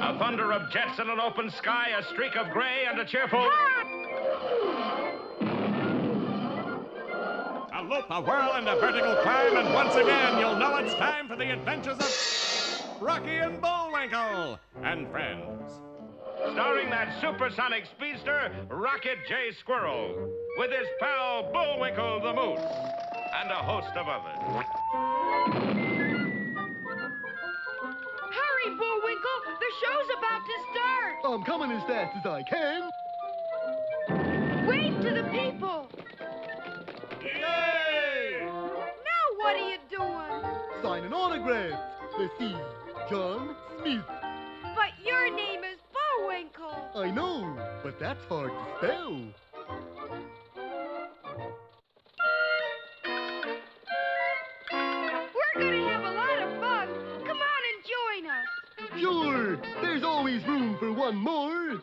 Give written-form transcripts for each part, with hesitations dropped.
A thunder of jets in an open sky, a streak of gray, and a cheerful... A loop, a whirl, and a vertical climb, and once again you'll know it's time for the adventures of Rocky and Bullwinkle and friends. Starring that supersonic speedster, Rocket J. Squirrel, with his pal Bullwinkle the Moose, and a host of others. Hurry, Bullwinkle! The show's about to start! I'm coming as fast as I can. Wave to the people! Yay! Now what are you doing? Signing autographs. Let's see. John Smith. But your name is Bullwinkle. I know, but that's hard to spell. We're gonna have a lot of fun. Come on and join us. Sure, there's always room for one more.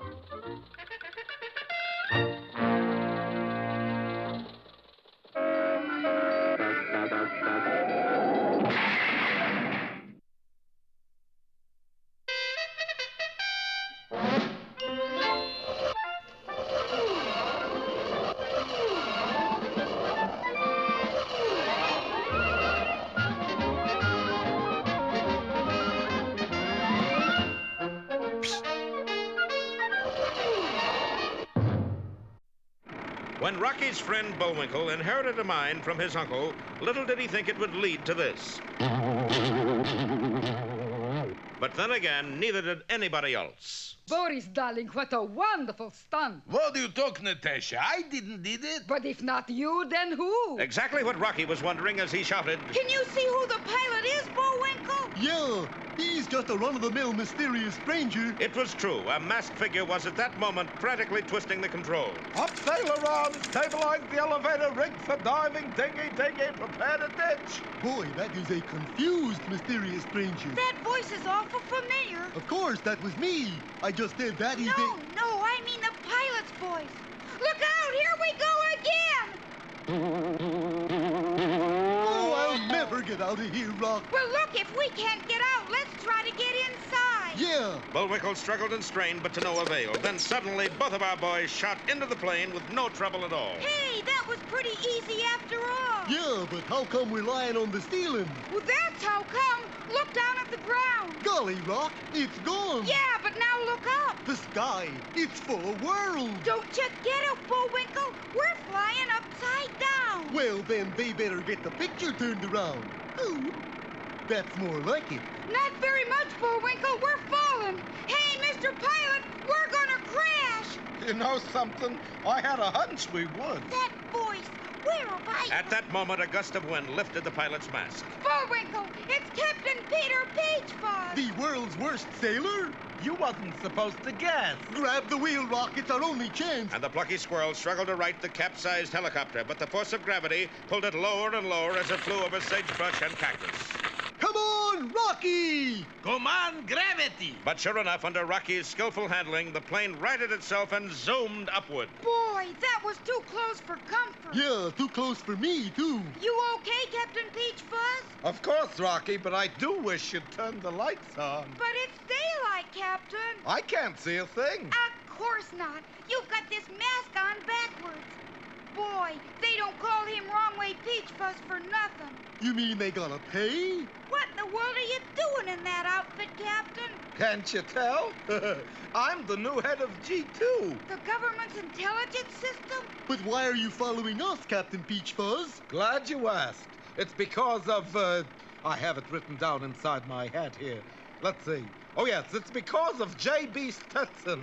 When Rocky's friend Bullwinkle inherited a mine from his uncle, little did he think it would lead to this. But then again, neither did anybody else. Boris, darling, what a wonderful stunt. What do you talk, Natasha? I didn't did it. But if not you, then who? Exactly what Rocky was wondering as he shouted, Can you see who the pilot is, Bullwinkle? Yeah, he's just a run-of-the-mill mysterious stranger. it was true. A masked figure was at that moment frantically twisting the controls. Up, sail around, stabilize the elevator, rig for diving, dinghy, prepare to ditch. Boy, that is a confused mysterious stranger. That voice is awful familiar. Of course, that was me. I just did that. He's No, I mean the pilot's voice. Look out, here we go again! Oh, I'll never get out of here, Rock. Well, look, if we can't get out, let's try to get inside. Yeah. Bullwinkle struggled and strained, but to no avail. Then suddenly, both of our boys shot into the plane with no trouble at all. Hey, that was pretty easy after all. Yeah, but how come we're lying on the ceiling? Well, that's how come. Look down at the ground. Golly, Rock, it's gone. Yeah, but now look up. The sky, it's full of worlds. Don't you get it, Bullwinkle? We're flying upside down. Well, then they better get the picture turned around. Ooh, that's more like it. Not very much, Bullwinkle. We're falling. Hey, Mr. Pilot, we're gonna crash. You know something? I had a hunch we would. That voice, where have I... At that moment, a gust of wind lifted the pilot's mask. Bullwinkle, it's Captain Peter Peachfuzz. The world's worst sailor? You wasn't supposed to guess. Grab the wheel, Rock. It's our only chance. And the plucky squirrel struggled to right the capsized helicopter, but the force of gravity pulled it lower and lower as it flew over sagebrush and cactus. Come on, Rocky! Come on, gravity. But sure enough, under Rocky's skillful handling, the plane righted itself and zoomed upward. Boy, that was too close for comfort. Yeah, too close for me, too. You okay, Captain Peachfuzz? Of course, Rocky, but I do wish you'd turn the lights on. But it's daylight, Captain. I can't see a thing. Of course not. You've got this mask on backwards. Boy, they don't call him Wrong Way Peachfuzz for nothing. You mean they gonna pay? What in the world are you doing in that outfit, Captain? Can't you tell? I'm the new head of G2. The government's intelligence system? But why are you following us, Captain Peachfuzz? Glad you asked. It's because of, I have it written down inside my hat here. Let's see. Oh, yes, it's because of J.B. Stetson.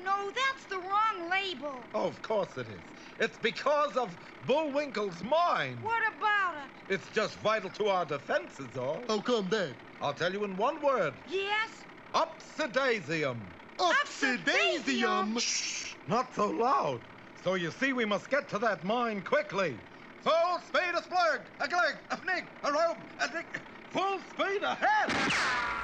No, that's the wrong label. Oh, of course it is. It's because of Bullwinkle's mine. What about it? It's just vital to our defense, is all. How come that? I'll tell you in one word. Yes? Upsidasium. Upsidasium! Shh, not so loud. So you see, we must get to that mine quickly. Full speed, a splurg, a glug, a fnick, a rope, a dick. Full speed ahead!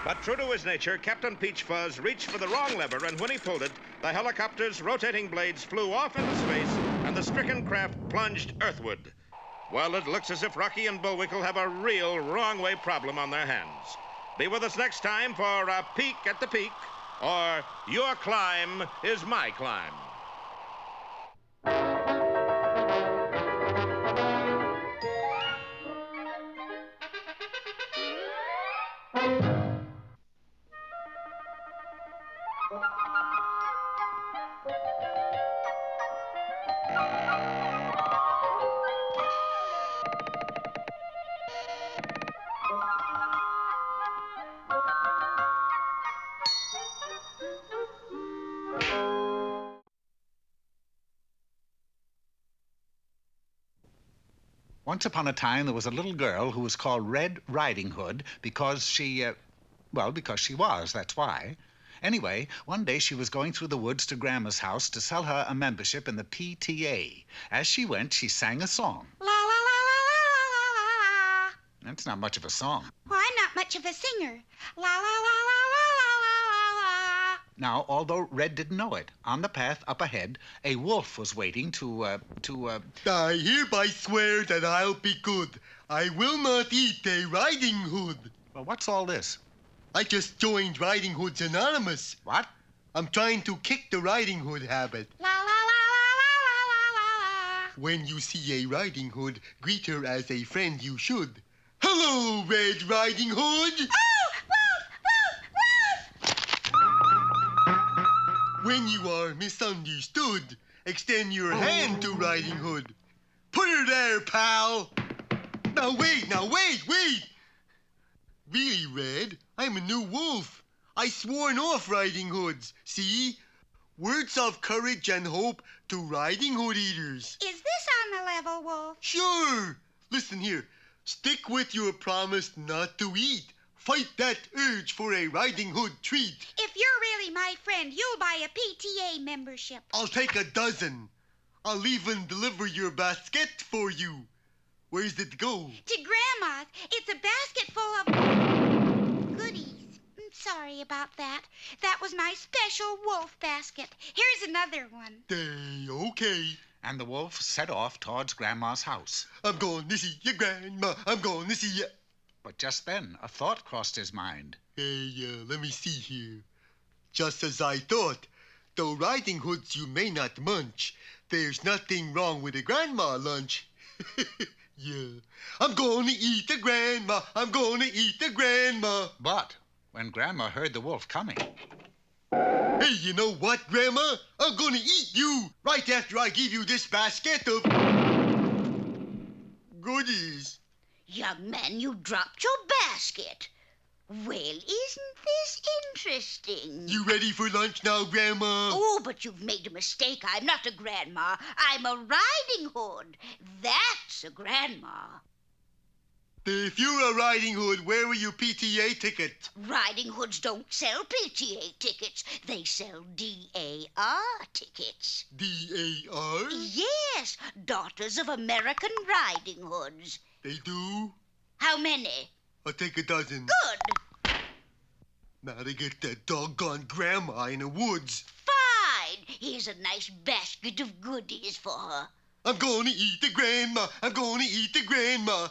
But true to his nature, Captain Peachfuzz reached for the wrong lever, and when he pulled it, the helicopter's rotating blades flew off into space, and the stricken craft plunged earthward. Well, it looks as if Rocky and Bullwinkle have a real wrong-way problem on their hands. Be with us next time for a peek at the peak, or Your Climb is My Climb. Once upon a time, there was a little girl who was called Red Riding Hood because because she was, that's why. Anyway, one day she was going through the woods to Grandma's house to sell her a membership in the PTA. As she went, she sang a song. La la la la la la la la. That's not much of a song. Well, I'm not much of a singer. La la la la la la la la. Now, although Red didn't know it, on the path up ahead, a wolf was waiting to I hereby swear that I'll be good. I will not eat a Riding Hood. Well, what's all this? I just joined Riding Hoods Anonymous. What? I'm trying to kick the Riding Hood habit. La la la la la la la la. When you see a Riding Hood, greet her as a friend you should. Hello, Red Riding Hood! Oh, wolf, wolf, wolf! When you are misunderstood, extend your hand to Riding Hood. Put her there, pal. Now wait. Really, Red, I'm a new wolf. I sworn off Riding Hoods. See? Words of courage and hope to Riding Hood eaters. Is this on the level, Wolf? Sure. Listen here. Stick with your promise not to eat. Fight that urge for a Riding Hood treat. If you're really my friend, you'll buy a PTA membership. I'll take a dozen. I'll even deliver your basket for you. Where's it go? To Grandma's. It's a basket full of goodies. I'm sorry about that. That was my special wolf basket. Here's another one. Okay. And the wolf set off towards Grandma's house. I'm going to see your grandma. I'm going to see ya. But just then, a thought crossed his mind. Hey, let me see here. Just as I thought, though Riding Hoods you may not munch, there's nothing wrong with a grandma lunch. Yeah. I'm going to eat the grandma. I'm going to eat the grandma. But when Grandma heard the wolf coming... Hey, you know what, Grandma? I'm going to eat you right after I give you this basket of goodies. Young man, you dropped your basket. Well, isn't this interesting? You ready for lunch now, Grandma? Oh, but you've made a mistake. I'm not a grandma. I'm a Riding Hood. That's a grandma. If you're a Riding Hood, where were your PTA ticket? Riding Hoods don't sell PTA tickets. They sell DAR tickets. DAR? Yes, Daughters of American Riding Hoods. They do? How many? I'll take a dozen. Good. Now to get that doggone grandma in the woods. Fine. Here's a nice basket of goodies for her. I'm going to eat the grandma. I'm going to eat the grandma.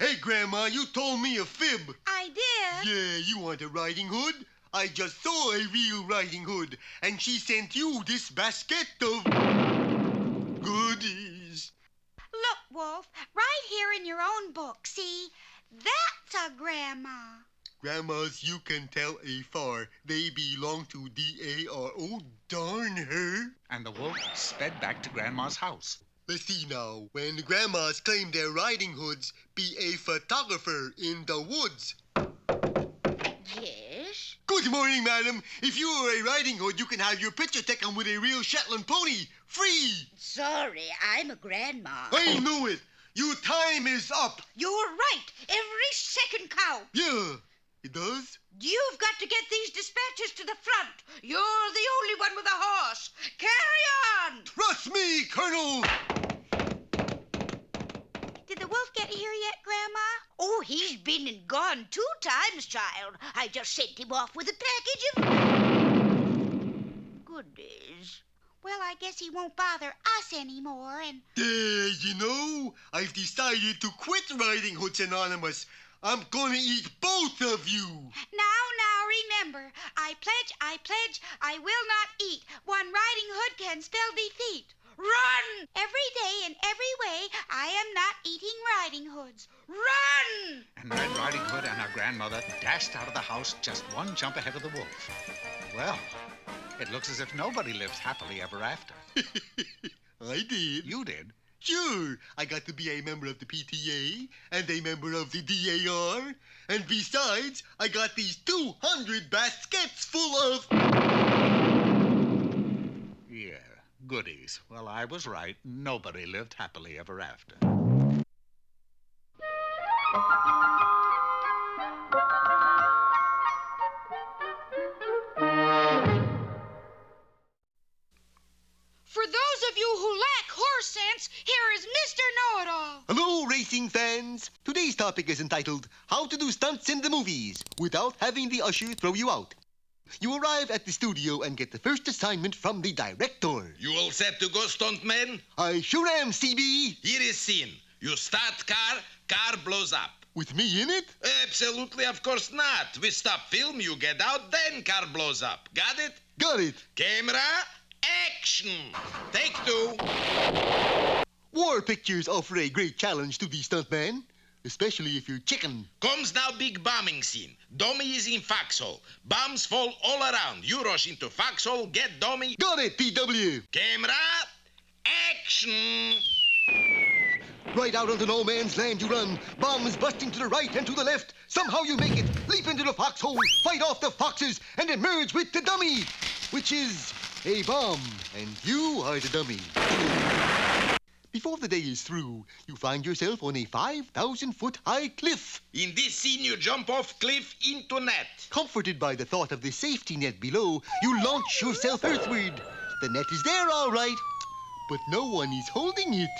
Hey, Grandma, you told me a fib. I did. Yeah, you want a Riding Hood? I just saw a real Riding Hood, and she sent you this basket of goodies. Look, Wolf, right here in your own book, see? That's a grandma. Grandmas, you can tell afar. They belong to DAR. Oh, darn her. And the wolf sped back to Grandma's house. Let's see now. When the grandmas claim their Riding Hoods, be a photographer in the woods. Yes? Good morning, madam. If you are a Riding Hood, you can have your picture taken with a real Shetland pony. Free! Sorry, I'm a grandma. I knew it. Your time is up. You're right. Every second counts. Yeah, it does. You've got to get these dispatches to the front. You're the only one with a horse. Carry on! Trust me, Colonel. Did the wolf get here yet, Grandma? Oh, he's been and gone 2 times, child. I just sent him off with a package of goodies. Well, I guess he won't bother us anymore, and... I've decided to quit Riding Hoods Anonymous. I'm gonna eat both of you. Now, remember, I pledge, I will not eat. One riding hood can spell defeat. Run! Every day in every way, I am not eating riding hoods. Run! And Red Riding Hood and her grandmother dashed out of the house just one jump ahead of the wolf. Well, it looks as if nobody lives happily ever after. I did. You did? Sure, I got to be a member of the PTA and a member of the DAR. And besides, I got these 200 baskets full of... Yeah, goodies. Well, I was right. Nobody lived happily ever after. For those of you who lack horse sense, here is Mr. Know-It-All. Hello, racing fans. Today's topic is entitled, How to Do Stunts in the Movies Without Having the Usher Throw You Out. You arrive at the studio and get the first assignment from the director. You all set to go, stuntman? I sure am, CB. Here is scene. You start car blows up. With me in it? Absolutely, of course not. We stop film, you get out, then car blows up. Got it? Got it. Camera, action. Take two. War pictures offer a great challenge to the stuntman, especially if you're chicken. Comes now big bombing scene. Dummy is in foxhole. Bombs fall all around. You rush into foxhole, get dummy. Got it, PW. Camera, action. Right out onto no man's land you run. Bombs busting to the right and to the left. Somehow you make it. Leap into the foxhole, fight off the foxes, and emerge with the dummy, which is a bomb, and you are the dummy. Before the day is through, you find yourself on a 5,000-foot high cliff. In this scene, you jump off cliff into net. Comforted by the thought of the safety net below, you launch yourself earthward. The net is there, all right, but no one is holding it.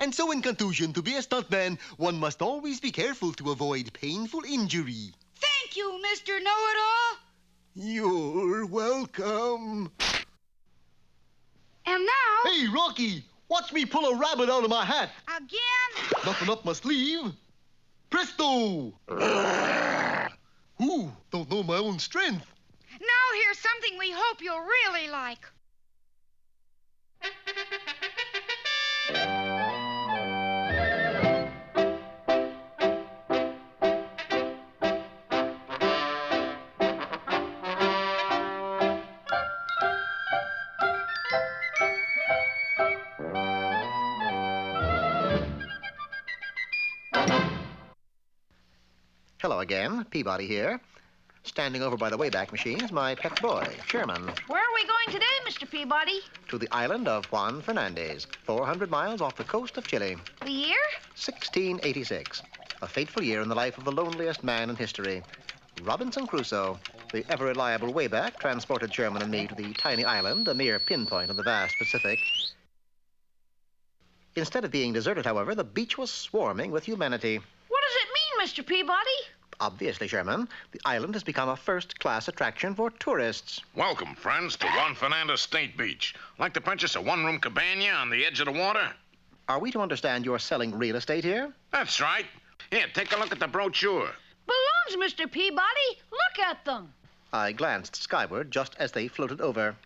And so in conclusion, to be a stuntman, one must always be careful to avoid painful injury. Thank you, Mr. Know-It-All. You're welcome. And now... Hey, Rocky, watch me pull a rabbit out of my hat. Again? Nothing up my sleeve. Presto! Ooh, don't know my own strength. Now here's something we hope you'll really like. Hello again, Peabody here. Standing over by the Wayback Machine is my pet boy, Sherman. Where are we going today, Mr. Peabody? To the island of Juan Fernandez, 400 miles off the coast of Chile. The year? 1686. A fateful year in the life of the loneliest man in history. Robinson Crusoe. The ever-reliable Wayback transported Sherman and me to the tiny island, a mere pinpoint in the vast Pacific. Instead of being deserted, however, the beach was swarming with humanity. What does it mean, Mr. Peabody? Obviously, Sherman, the island has become a first-class attraction for tourists. Welcome, friends, to Juan Fernandez State Beach. Like to purchase a one-room cabana on the edge of the water? Are we to understand you're selling real estate here? That's right. Here, take a look at the brochure. Balloons, Mr. Peabody. Look at them. I glanced skyward just as they floated over.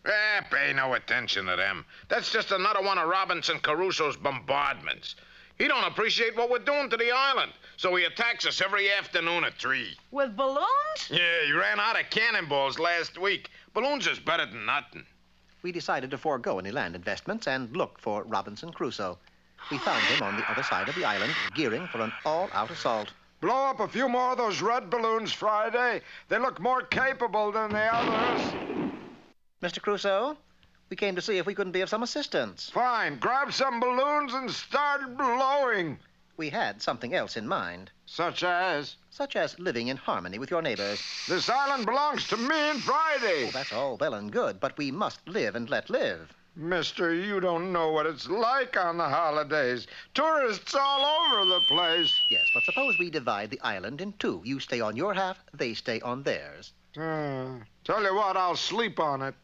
Pay no attention to them. That's just another one of Robinson Crusoe's bombardments. He don't appreciate what we're doing to the island, so he attacks us every afternoon at 3. With balloons? Yeah, he ran out of cannonballs last week. Balloons is better than nothing. We decided to forego any land investments and look for Robinson Crusoe. We found him on the other side of the island, gearing for an all-out assault. Blow up a few more of those red balloons Friday. They look more capable than the others. Mr. Crusoe, we came to see if we couldn't be of some assistance. Fine. Grab some balloons and start blowing. We had something else in mind. Such as? Such as living in harmony with your neighbors. This island belongs to me and Friday. Oh, that's all well and good, but we must live and let live. Mister, you don't know what it's like on the holidays. Tourists all over the place. Yes, but suppose we divide the island in two. You stay on your half, they stay on theirs. Tell you what, I'll sleep on it.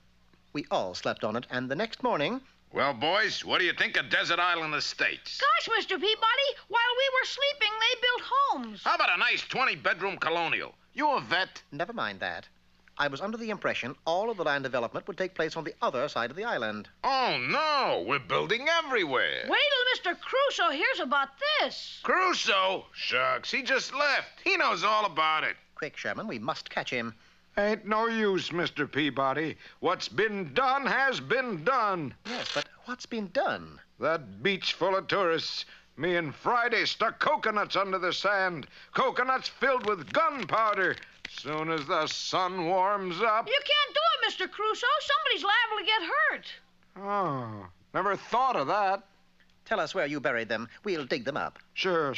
We all slept on it, and the next morning... Well, boys, what do you think of Desert Island Estates? Gosh, Mr. Peabody, while we were sleeping, they built homes. How about a nice 20-bedroom colonial? You a vet? Never mind that. I was under the impression all of the land development would take place on the other side of the island. Oh, no. We're building everywhere. Wait till Mr. Crusoe hears about this. Crusoe? Shucks, he just left. He knows all about it. Quick, Sherman, we must catch him. Ain't no use, Mr. Peabody. What's been done has been done. Yes, but what's been done? That beach full of tourists. Me and Friday stuck coconuts under the sand. Coconuts filled with gunpowder. Soon as the sun warms up... You can't do it, Mr. Crusoe. Somebody's liable to get hurt. Oh, never thought of that. Tell us where you buried them. We'll dig them up. Sure.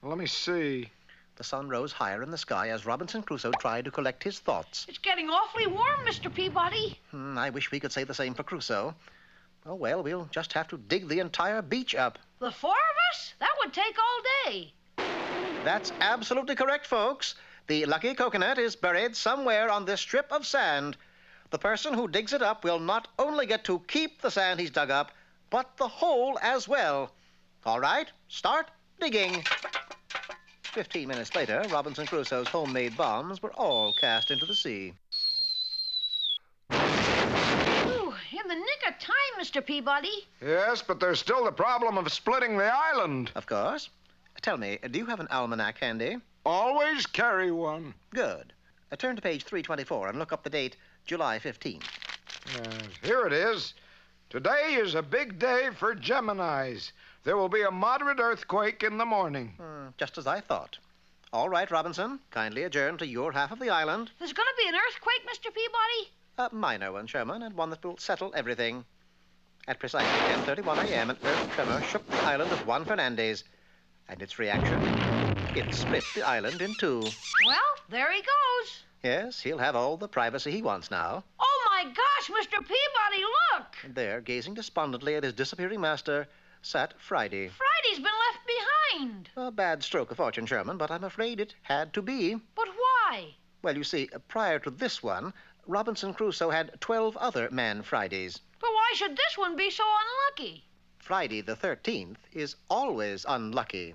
Let me see. The sun rose higher in the sky as Robinson Crusoe tried to collect his thoughts. It's getting awfully warm, Mr. Peabody. I wish we could say the same for Crusoe. Oh, well, we'll just have to dig the entire beach up. The four of us? That would take all day. That's absolutely correct, folks. The lucky coconut is buried somewhere on this strip of sand. The person who digs it up will not only get to keep the sand he's dug up, but the hole as well. All right, start digging. 15 minutes later, Robinson Crusoe's homemade bombs were all cast into the sea. Ooh, in the nick of time, Mr. Peabody. Yes, but there's still the problem of splitting the island. Of course. Tell me, do you have an almanac handy? Always carry one. Good. Turn to page 324 and look up the date July 15th. Yes, here it is. Today is a big day for Geminis. There will be a moderate earthquake in the morning. Just as I thought. All right, Robinson, kindly adjourn to your half of the island. There's going to be an earthquake, Mr. Peabody? A minor one, Sherman, and one that will settle everything. At precisely 10:31 a.m., an earth tremor shook the island of Juan Fernandez. And its reaction? It split the island in two. Well, there he goes. Yes, he'll have all the privacy he wants now. Oh, my gosh, Mr. Peabody, look! And there, gazing despondently at his disappearing master, sat Friday. Friday's been left behind. A bad stroke of fortune, Sherman, but I'm afraid it had to be. But why? Well, you see, prior to this one, Robinson Crusoe had 12 other Man Fridays. But why should this one be so unlucky? Friday the 13th is always unlucky.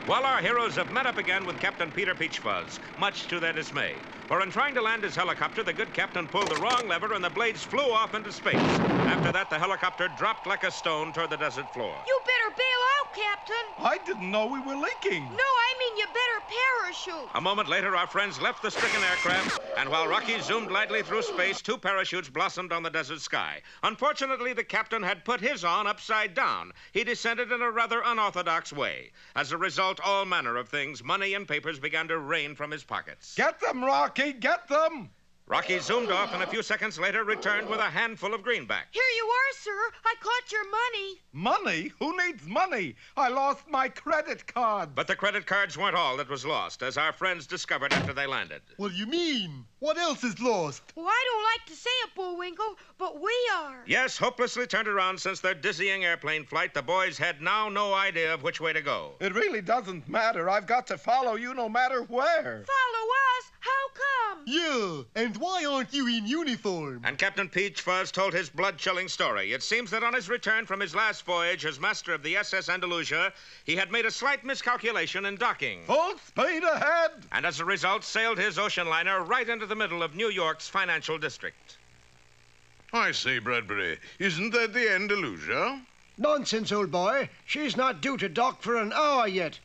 Well, our heroes have met up again with Captain Peter Peachfuzz, much to their dismay. For in trying to land his helicopter, the good captain pulled the wrong lever and the blades flew off into space. After that, the helicopter dropped like a stone toward the desert floor. You better bail out, Captain. I didn't know we were leaking. No, I mean you better parachute. A moment later, our friends left the stricken aircraft, and while Rocky zoomed lightly through space, two parachutes blossomed on the desert sky. Unfortunately, the captain had put his on upside down. He descended in a rather unorthodox way. As a result, all manner of things, money and papers, began to rain from his pockets. Get them, Rocky, get them! Rocky zoomed off and a few seconds later returned with a handful of greenbacks. Here you are, sir. I caught your money. Money? Who needs money? I lost my credit card. But the credit cards weren't all that was lost, as our friends discovered after they landed. What do you mean? What else is lost? Well, I don't like to say it, Bullwinkle, but we are. Yes, hopelessly turned around since their dizzying airplane flight, the boys had now no idea of which way to go. It really doesn't matter. I've got to follow you no matter where. Follow us? How come? Yeah, and why aren't you in uniform? And Captain Peachfuzz told his blood-chilling story. It seems that on his return from his last voyage as master of the SS Andalusia, he had made a slight miscalculation in docking. Full speed ahead! And as a result, sailed his ocean liner right into the middle of New York's financial district. I say, Bradbury, isn't that the Andalusia? Nonsense, old boy. She's not due to dock for an hour yet.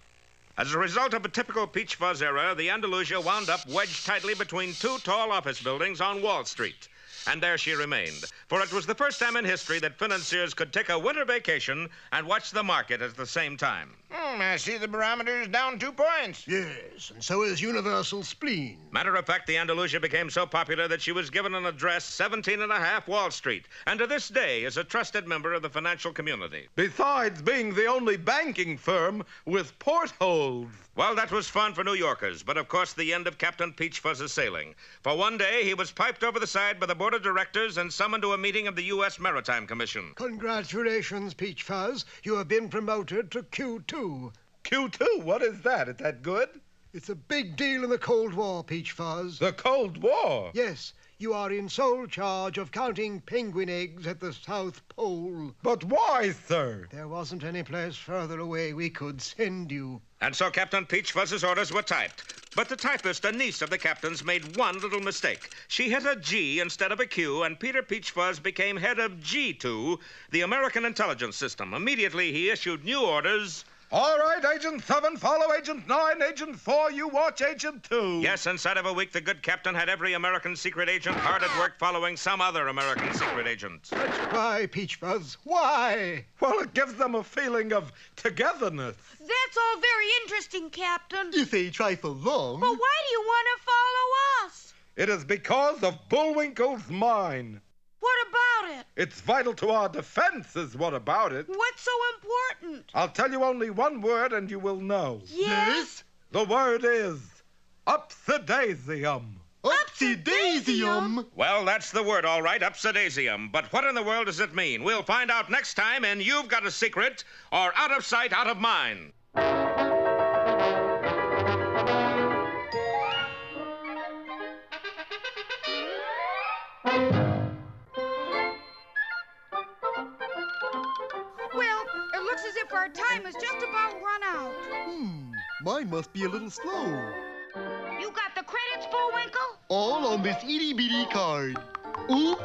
As a result of a typical Peachfuzz era, the Andalusia wound up wedged tightly between two tall office buildings on Wall Street. And there she remained, for it was the first time in history that financiers could take a winter vacation and watch the market at the same time. I see the barometer's down 2 points. Yes, and so is universal spleen. Matter of fact, the Andalusia became so popular that she was given an address 17.5 Wall Street, and to this day is a trusted member of the financial community. Besides being the only banking firm with portholes. Well, that was fun for New Yorkers, but of course the end of Captain Peach Fuzz's sailing. For one day, he was piped over the side by the board of directors and summoned to a meeting of the U.S. Maritime Commission. Congratulations, Peach Fuzz. You have been promoted to Q2. Q2? What is that? Is that good? It's a big deal in the Cold War, Peach Fuzz. The Cold War? Yes. You are in sole charge of counting penguin eggs at the South Pole. But why, sir? There wasn't any place further away we could send you. And so Captain Peach Fuzz's orders were typed. But the typist, a niece of the captain's, made one little mistake. She hit a G instead of a Q, and Peter Peach Fuzz became head of G2, the American Intelligence System. Immediately, he issued new orders. All right, Agent 7, follow Agent 9. Agent 4, you watch Agent 2. Yes, inside of a week, the good captain had every American secret agent hard at work following some other American secret agent. That's why, Peach Fuzz. Why? Well, it gives them a feeling of togetherness. That's all very interesting, Captain. If a trifle long. But why do you want to follow us? It is because of Bullwinkle's mine. What about it? It's vital to our defense, is what about it. What's so important? I'll tell you only one word and you will know. Yes? The word is Upsidasium. Upsidasium? Well, that's the word, all right, Upsidasium. But what in the world does it mean? We'll find out next time in You've Got a Secret or Out of Sight, Out of Mind. As if our time is just about run out. Mine must be a little slow. You got the credits, Bullwinkle? All on this itty-bitty card. Oop!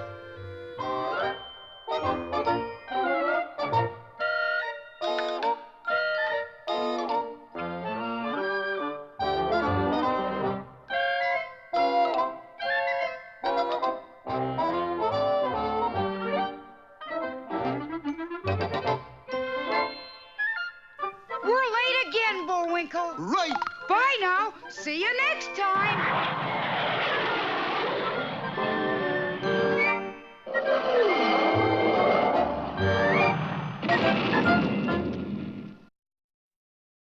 Bullwinkle. Right. Bye now. See you next time.